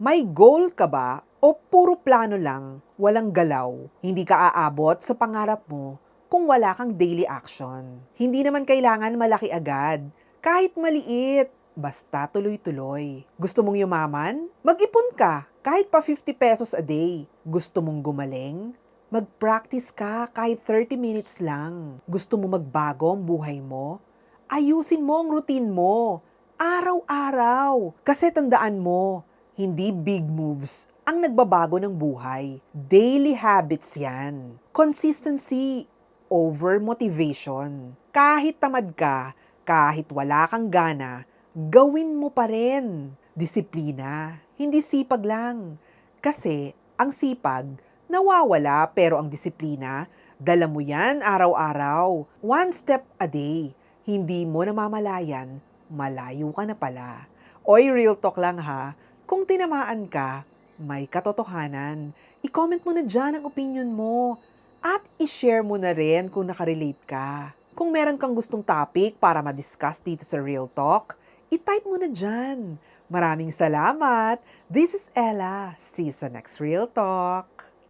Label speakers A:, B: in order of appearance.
A: May goal ka ba o puro plano lang, walang galaw? Hindi ka aabot sa pangarap mo kung wala kang daily action. Hindi naman kailangan malaki agad. Kahit maliit, basta tuloy-tuloy. Gusto mong yumaman? Mag-ipon ka, kahit pa 50 pesos a day. Gusto mong gumaling? Mag-practice ka kahit 30 minutes lang. Gusto mo magbago ang buhay mo? Ayusin mo ang routine mo. Araw-araw. Kasi tandaan mo, hindi big moves ang nagbabago ng buhay. Daily habits yan. Consistency over motivation. Kahit tamad ka, kahit wala kang gana, gawin mo pa rin. Disiplina, hindi sipag lang. Kasi ang sipag, nawawala pero ang disiplina, dala mo yan araw-araw. One step a day. Hindi mo namamalayan, malayo ka na pala. Oy, real talk lang ha. Kung tinamaan ka, may katotohanan. I-comment mo na dyan ang opinion mo. At i-share mo na rin kung nakarelate ka. Kung meron kang gustong topic para ma-discuss dito sa Real Talk, i-type mo na dyan. Maraming salamat. This is Ella. See you sa next Real Talk.